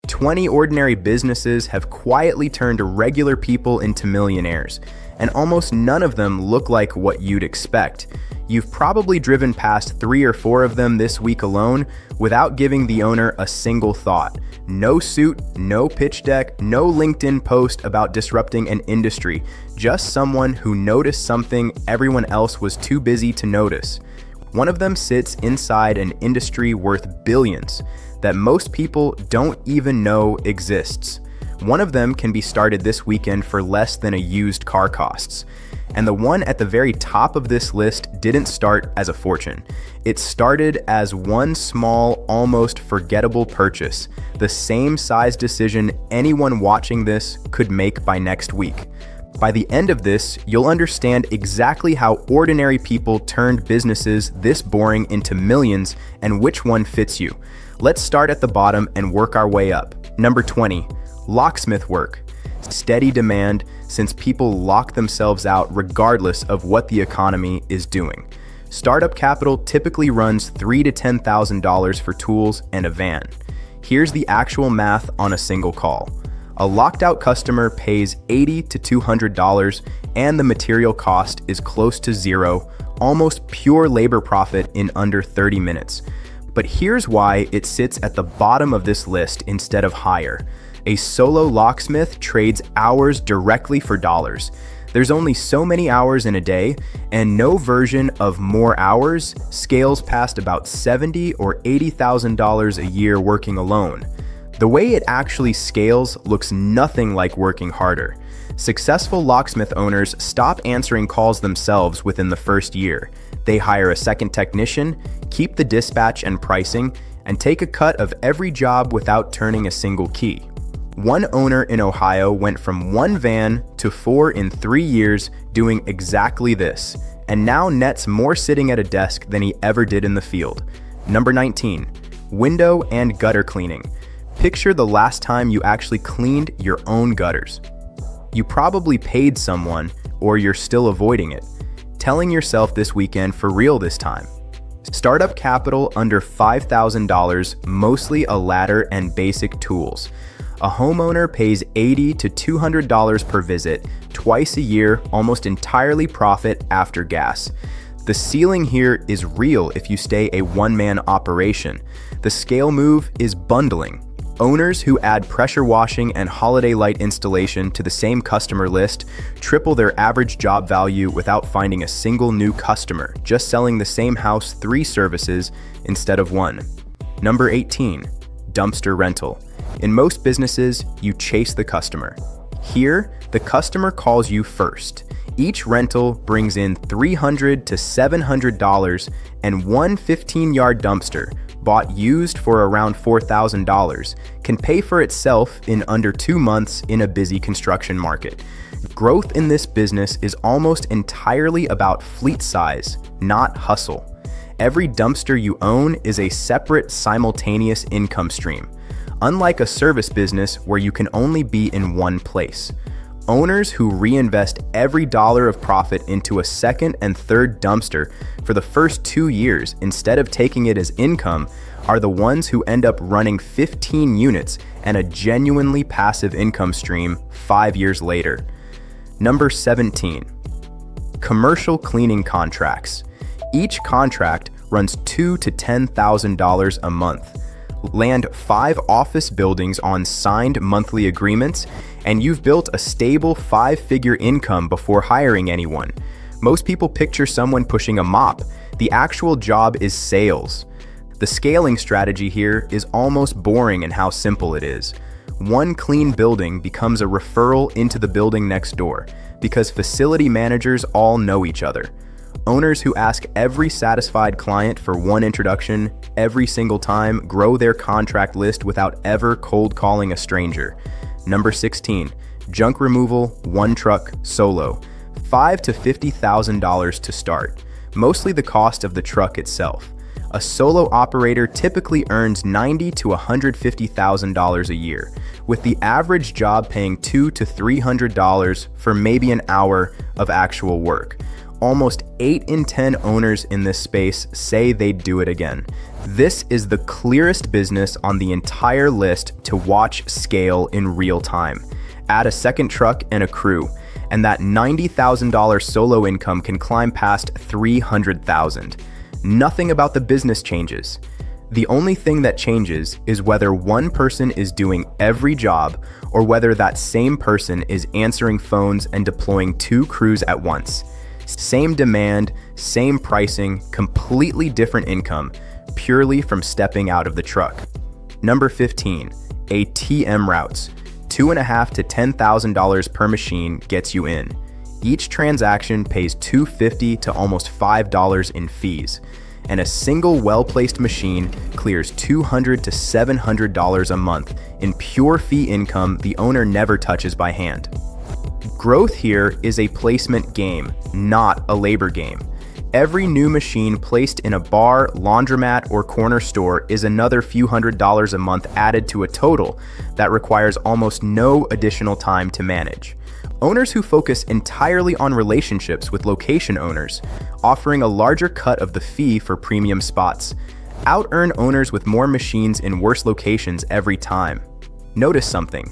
20 ordinary businesses have quietly turned regular people into millionaires, and almost none of them look like what you'd expect. You've probably driven past 3 or 4 of them this week alone without giving the owner a single thought. No suit, no pitch deck, no LinkedIn post about disrupting an industry, just someone who noticed something everyone else was too busy to notice. One of them sits inside an industry worth billions that most people don't even know exists. One of them can be started this weekend for less than a used car costs. And the one at the very top of this list didn't start as a fortune. It started as one small, almost forgettable purchase, the same size decision anyone watching this could make by next week. By the end of this, you'll understand exactly how ordinary people turned businesses this boring into millions and which one fits you. Let's start at the bottom and work our way up. Number 20, locksmith work. Steady demand since people lock themselves out regardless of what the economy is doing. Startup capital typically runs $3,000 to $10,000 for tools and a van. Here's the actual math on a single call. A locked out customer pays $80 to $200 and the material cost is close to zero, almost pure labor profit in under 30 minutes. But here's why it sits at the bottom of this list instead of higher. A solo locksmith trades hours directly for dollars. There's only so many hours in a day, and no version of more hours scales past about $70,000 or $80,000 a year working alone. The way it actually scales looks nothing like working harder. Successful locksmith owners stop answering calls themselves within the first year. They hire a second technician, keep the dispatch and pricing, and take a cut of every job without turning a single key. One owner in Ohio went from 1 van to 4 in 3 years doing exactly this, and now nets more sitting at a desk than he ever did in the field. Number 19, window and gutter cleaning. Picture the last time you actually cleaned your own gutters. You probably paid someone, or you're still avoiding it, telling yourself this weekend for real this time. Startup capital under $5,000, mostly a ladder and basic tools. A homeowner pays $80 to $200 per visit, twice a year, almost entirely profit after gas. The ceiling here is real if you stay a one-man operation. The scale move is bundling. Owners who add pressure washing and holiday light installation to the same customer list triple their average job value without finding a single new customer, just selling the same house 3 services instead of 1. Number 18, dumpster rental. In most businesses, you chase the customer. Here, the customer calls you first. Each rental brings in $300 to $700, and one 15-yard dumpster, bought used for around $4,000, can pay for itself in under 2 months in a busy construction market. Growth in this business is almost entirely about fleet size, not hustle. Every dumpster you own is a separate, simultaneous income stream. Unlike a service business where you can only be in one place. Owners who reinvest every dollar of profit into a second and third dumpster for the first 2 years instead of taking it as income are the ones who end up running 15 units and a genuinely passive income stream 5 years later. Number 17, commercial cleaning contracts. Each contract runs $2,000 to $10,000 a month. Land 5 office buildings on signed monthly agreements, and you've built a stable 5-figure income before hiring anyone. Most people picture someone pushing a mop. The actual job is sales. The scaling strategy here is almost boring in how simple it is. One clean building becomes a referral into the building next door because facility managers all know each other. Owners who ask every satisfied client for one introduction every single time grow their contract list without ever cold calling a stranger. Number 16, junk removal, 1 truck, solo. $5,000 to $50,000 to start, mostly the cost of the truck itself. A solo operator typically earns $90,000 to $150,000 a year, with the average job paying $200 to $300 for maybe an hour of actual work. Almost 8 in 10 owners in this space say they'd do it again. This is the clearest business on the entire list to watch scale in real time. Add a second truck and a crew, and that $90,000 solo income can climb past $300,000. Nothing about the business changes. The only thing that changes is whether one person is doing every job or whether that same person is answering phones and deploying 2 crews at once. Same demand, same pricing, completely different income, purely from stepping out of the truck. Number 15, ATM routes. $2,500 to $10,000 per machine gets you in. Each transaction pays $2.50 to almost $5 in fees, and a single well-placed machine clears $200 to $700 a month in pure fee income the owner never touches by hand. Growth here is a placement game, not a labor game. Every new machine placed in a bar, laundromat, or corner store is another few $100s a month added to a total that requires almost no additional time to manage. Owners who focus entirely on relationships with location owners, offering a larger cut of the fee for premium spots, out-earn owners with more machines in worse locations every time. Notice something.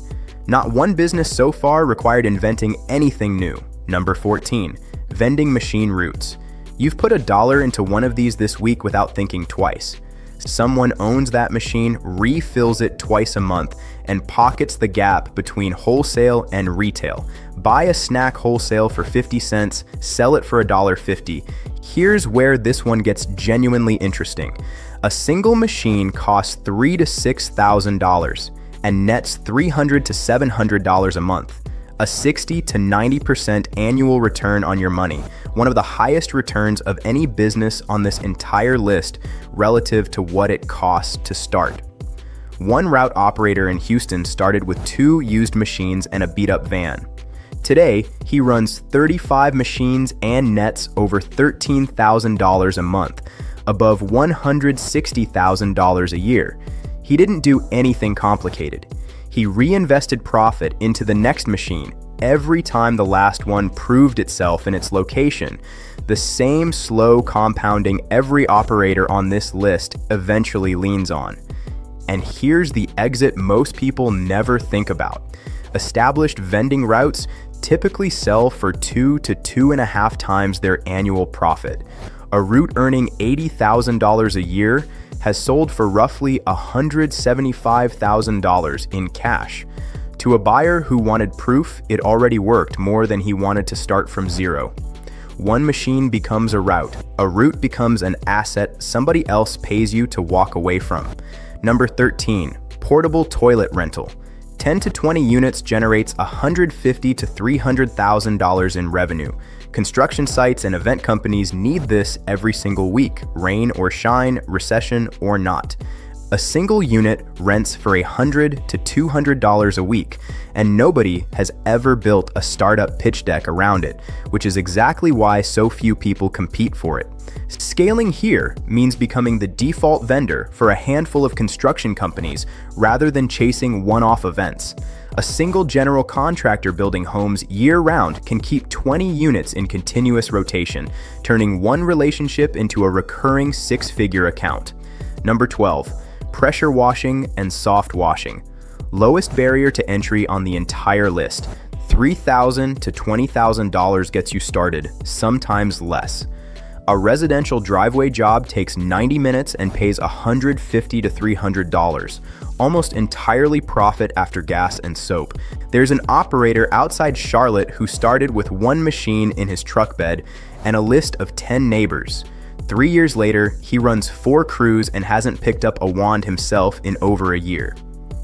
Not one business so far required inventing anything new. Number 14, vending machine routes. You've put $1 into one of these this week without thinking twice. Someone owns that machine, refills it twice a month, and pockets the gap between wholesale and retail. Buy a snack wholesale for 50 cents, sell it for $1.50. Here's where this one gets genuinely interesting. A single machine costs $3,000 to $6,000 and nets $300 to $700 a month. A 60 to 90% annual return on your money, one of the highest returns of any business on this entire list relative to what it costs to start. One route operator in Houston started with 2 used machines and a beat-up van. Today, he runs 35 machines and nets over $13,000 a month, above $160,000 a year. He didn't do anything complicated. He reinvested profit into the next machine every time the last one proved itself in its location. The same slow compounding every operator on this list eventually leans on. And here's the exit most people never think about. Established vending routes typically sell for 2 to 2.5 times their annual profit. A route earning $80,000 a year has sold for roughly $175,000 in cash. To a buyer who wanted proof it already worked more than he wanted to start from zero. One machine becomes a route becomes an asset somebody else pays you to walk away from. Number 13, portable toilet rental. 10 to 20 units generates $150,000 to $300,000 in revenue. Construction sites and event companies need this every single week, rain or shine, recession or not. A single unit rents for $100 to $200 a week, and nobody has ever built a startup pitch deck around it, which is exactly why so few people compete for it. Scaling here means becoming the default vendor for a handful of construction companies rather than chasing one-off events. A single general contractor building homes year-round can keep 20 units in continuous rotation, turning one relationship into a recurring 6-figure account. Number 12, pressure washing and soft washing. Lowest barrier to entry on the entire list. $3,000 to $20,000 gets you started, sometimes less. A residential driveway job takes 90 minutes and pays $150 to $300, almost entirely profit after gas and soap. There's an operator outside Charlotte who started with 1 machine in his truck bed and a list of 10 neighbors. 3 years later, he runs 4 crews and hasn't picked up a wand himself in over a year.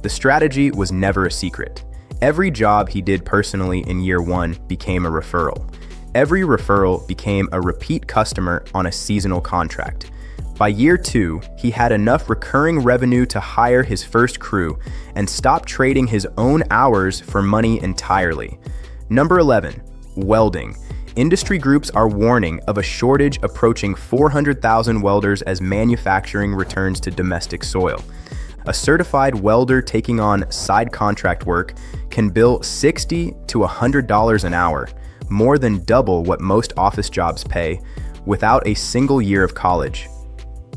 The strategy was never a secret. Every job he did personally in year 1 became a referral. Every referral became a repeat customer on a seasonal contract. By year 2, he had enough recurring revenue to hire his first crew and stop trading his own hours for money entirely. Number 11, welding. Industry groups are warning of a shortage approaching 400,000 welders as manufacturing returns to domestic soil. A certified welder taking on side contract work can bill $60 to $100 an hour. more than double what most office jobs pay, without a single year of college.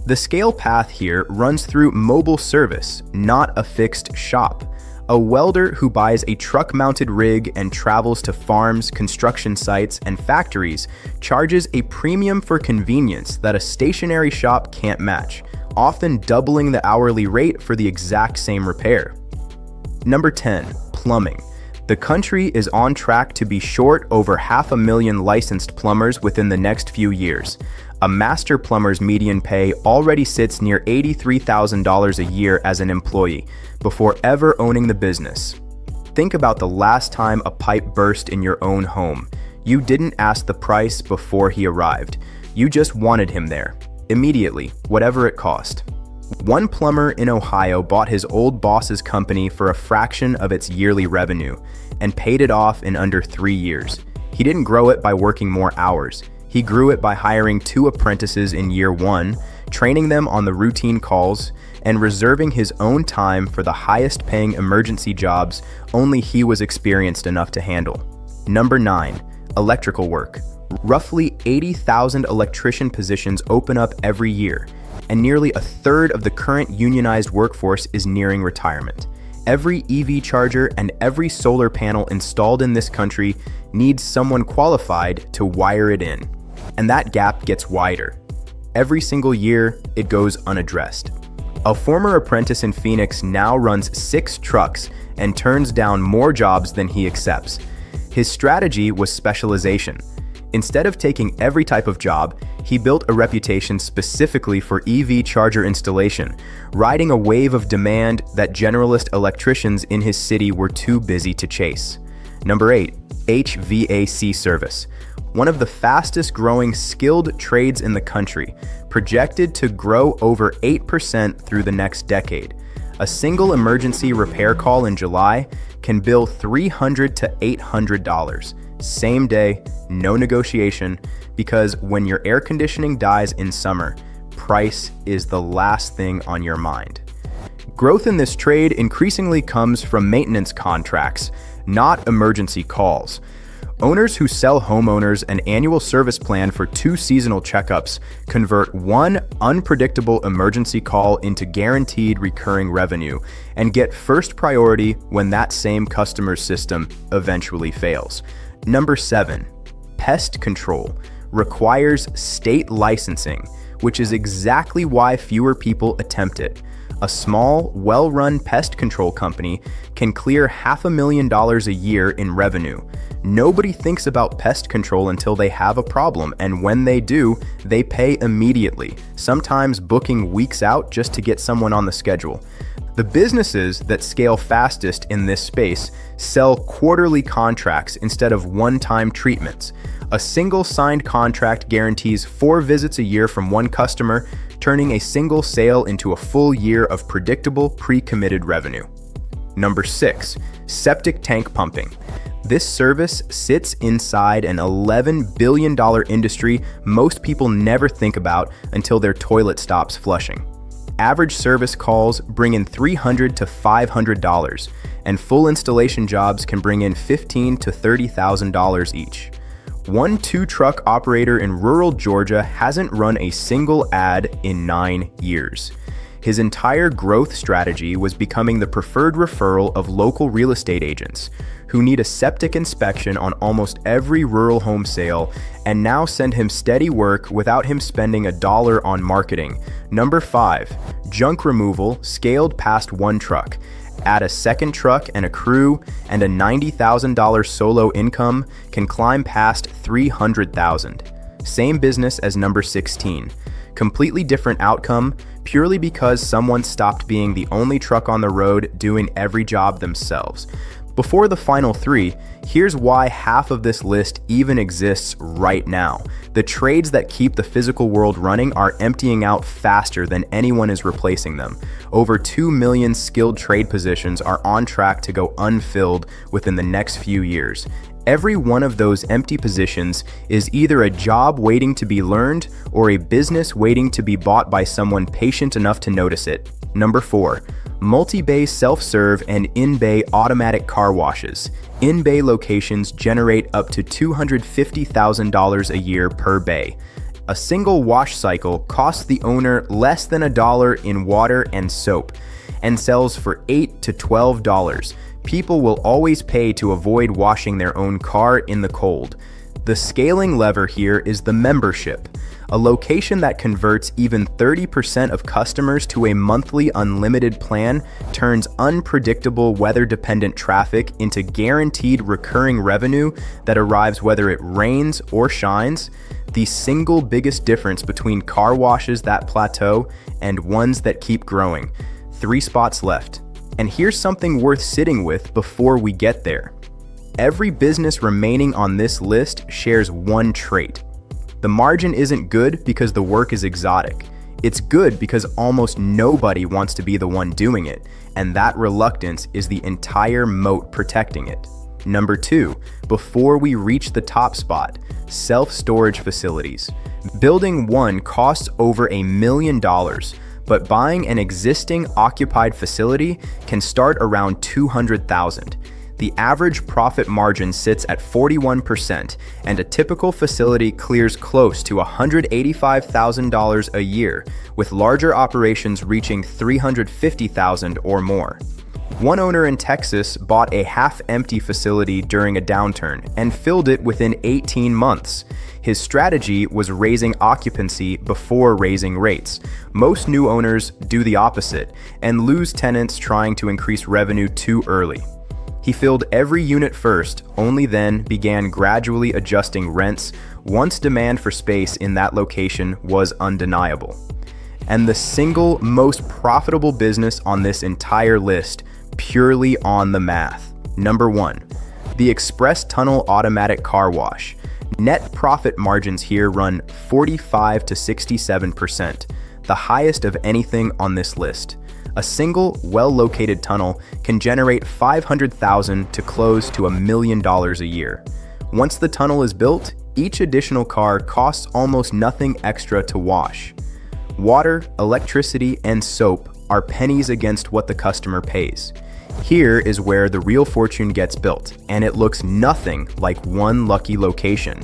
The scale path here runs through mobile service, not a fixed shop. A welder who buys a truck-mounted rig and travels to farms, construction sites, and factories charges a premium for convenience that a stationary shop can't match, often doubling the hourly rate for the exact same repair. Number 10, plumbing. The country is on track to be short over 500,000 licensed plumbers within the next few years. A master plumber's median pay already sits near $83,000 a year as an employee, before ever owning the business. Think about the last time a pipe burst in your own home. You didn't ask the price before he arrived. You just wanted him there, immediately, whatever it cost. One plumber in Ohio bought his old boss's company for a fraction of its yearly revenue and paid it off in under 3 years. He didn't grow it by working more hours. He grew it by hiring 2 apprentices in year 1, training them on the routine calls, and reserving his own time for the highest paying emergency jobs only he was experienced enough to handle. Number 9, electrical work. Roughly 80,000 electrician positions open up every year, and nearly a third of the current unionized workforce is nearing retirement. Every EV charger and every solar panel installed in this country needs someone qualified to wire it in. And that gap gets wider. Every single year, it goes unaddressed. A former apprentice in Phoenix now runs 6 trucks and turns down more jobs than he accepts. His strategy was specialization. Instead of taking every type of job, he built a reputation specifically for EV charger installation, riding a wave of demand that generalist electricians in his city were too busy to chase. Number 8, HVAC service. One of the fastest growing skilled trades in the country, projected to grow over 8% through the next decade. A single emergency repair call in July can bill $300 to $800. Same day, no negotiation, because when your air conditioning dies in summer, price is the last thing on your mind. Growth in this trade increasingly comes from maintenance contracts, not emergency calls. Owners who sell homeowners an annual service plan for 2 seasonal checkups convert one unpredictable emergency call into guaranteed recurring revenue and get first priority when that same customer's system eventually fails. Number 7, pest control requires state licensing, which is exactly why fewer people attempt it. A small, well-run pest control company can clear $500,000 a year in revenue. Nobody thinks about pest control until they have a problem, and when they do, they pay immediately, sometimes booking weeks out just to get someone on the schedule. The businesses that scale fastest in this space sell quarterly contracts instead of one-time treatments. A single signed contract guarantees 4 visits a year from one customer, turning a single sale into a full year of predictable, pre-committed revenue. Number 6, septic tank pumping. This service sits inside an $11 billion industry most people never think about until their toilet stops flushing. Average service calls bring in $300 to $500, and full installation jobs can bring in $15,000 to $30,000 each. One 2-truck operator in rural Georgia hasn't run a single ad in 9 years. His entire growth strategy was becoming the preferred referral of local real estate agents who need a septic inspection on almost every rural home sale and now send him steady work without him spending $1 on marketing. Number 5, junk removal scaled past 1 truck. Add a 2nd truck and a crew, and a $90,000 solo income can climb past $300,000. Same business as number 16. Completely different outcome, purely because someone stopped being the only truck on the road doing every job themselves. Before the final 3, here's why half of this list even exists right now. The trades that keep the physical world running are emptying out faster than anyone is replacing them. Over 2 million skilled trade positions are on track to go unfilled within the next few years. Every one of those empty positions is either a job waiting to be learned or a business waiting to be bought by someone patient enough to notice it. Number 4, multi-bay self-serve and in-bay automatic car washes. In-bay locations generate up to $250,000 a year per bay. A single wash cycle costs the owner less than $1 in water and soap and sells for $8 to $12. People will always pay to avoid washing their own car in the cold. The scaling lever here is the membership. A location that converts even 30% of customers to a monthly unlimited plan turns unpredictable weather-dependent traffic into guaranteed recurring revenue that arrives whether it rains or shines. The single biggest difference between car washes that plateau and ones that keep growing. 3 spots left. And here's something worth sitting with before we get there. Every business remaining on this list shares one trait. The margin isn't good because the work is exotic. It's good because almost nobody wants to be the one doing it, and that reluctance is the entire moat protecting it. Number 2, before we reach the top spot, self-storage facilities. Building one costs over $1 million. But buying an existing occupied facility can start around $200,000. The average profit margin sits at 41%, and a typical facility clears close to $185,000 a year, with larger operations reaching $350,000 or more. One owner in Texas bought a half-empty facility during a downturn and filled it within 18 months. His strategy was raising occupancy before raising rates. Most new owners do the opposite and lose tenants trying to increase revenue too early. He filled every unit first, only then began gradually adjusting rents once demand for space in that location was undeniable. And the single most profitable business on this entire list, purely on the math. Number 1, the Express Tunnel Automatic Car Wash. Net profit margins here run 45 to 67%, the highest of anything on this list. A single, well-located tunnel can generate $500,000 to close to $1 million a year. Once the tunnel is built, each additional car costs almost nothing extra to wash. Water, electricity, and soap are pennies against what the customer pays. Here is where the real fortune gets built, and it looks nothing like one lucky location.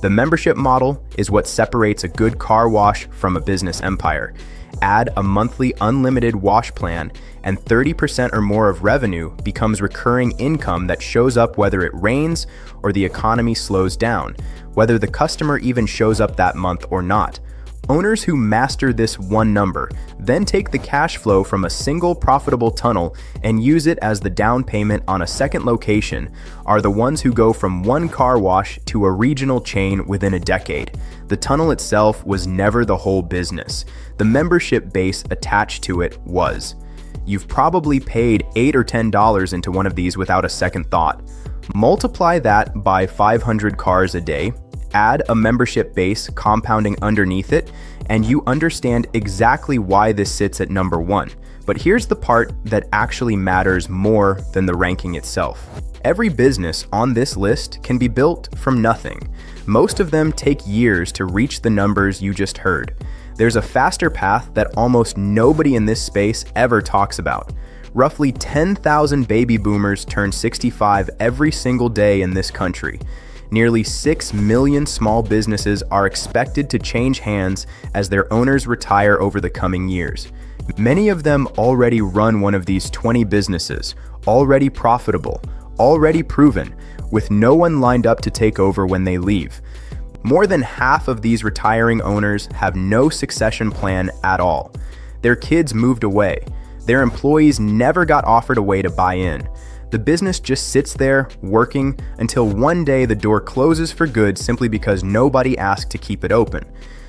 The membership model is what separates a good car wash from a business empire. Add a monthly unlimited wash plan, and 30% or more of revenue becomes recurring income that shows up whether it rains or the economy slows down, whether the customer even shows up that month or not. Owners who master this one number then take the cash flow from a single profitable tunnel and use it as the down payment on a second location are the ones who go from one car wash to a regional chain within a decade. The tunnel itself was never the whole business. The membership base attached to it was. You've probably paid $8 or $10 into one of these without a second thought. Multiply that by 500 cars a day, add a membership base compounding underneath it, and you understand exactly why this sits at number 1. But here's the part that actually matters more than the ranking itself. Every business on this list can be built from nothing. Most of them take years to reach the numbers you just heard. There's a faster path that almost nobody in this space ever talks about. Roughly 10,000 baby boomers turn 65 every single day in this country. Nearly 6 million small businesses are expected to change hands as their owners retire over the coming years. Many of them already run one of these 20 businesses, already profitable, already proven, with no one lined up to take over when they leave. More than half of these retiring owners have no succession plan at all. Their kids moved away. Their employees never got offered a way to buy in. The business just sits there, working, until one day the door closes for good simply because nobody asked to keep it open.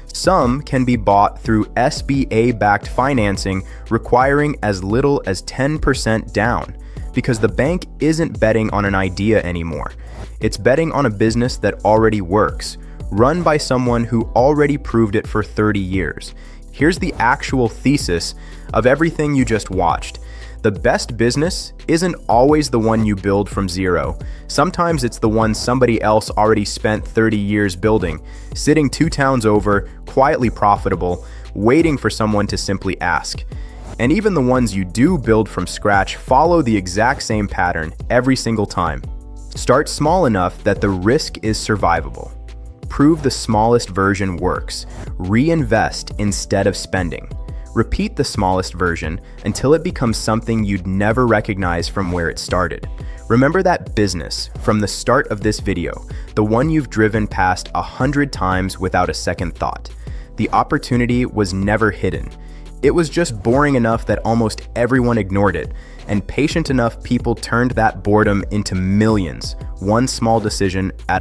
Some can be bought through SBA-backed financing requiring as little as 10% down, because the bank isn't betting on an idea anymore. It's betting on a business that already works, run by someone who already proved it for 30 years. Here's the actual thesis of everything you just watched. The best business isn't always the one you build from zero. Sometimes it's the one somebody else already spent 30 years building, sitting 2 towns over, quietly profitable, waiting for someone to simply ask. And even the ones you do build from scratch follow the exact same pattern every single time. Start small enough that the risk is survivable. Prove the smallest version works. Reinvest instead of spending. Repeat the smallest version until it becomes something you'd never recognize from where it started. Remember that business from the start of this video, the one you've driven past 100 times without a second thought. The opportunity was never hidden. It was just boring enough that almost everyone ignored it, and patient enough people turned that boredom into millions, one small decision at a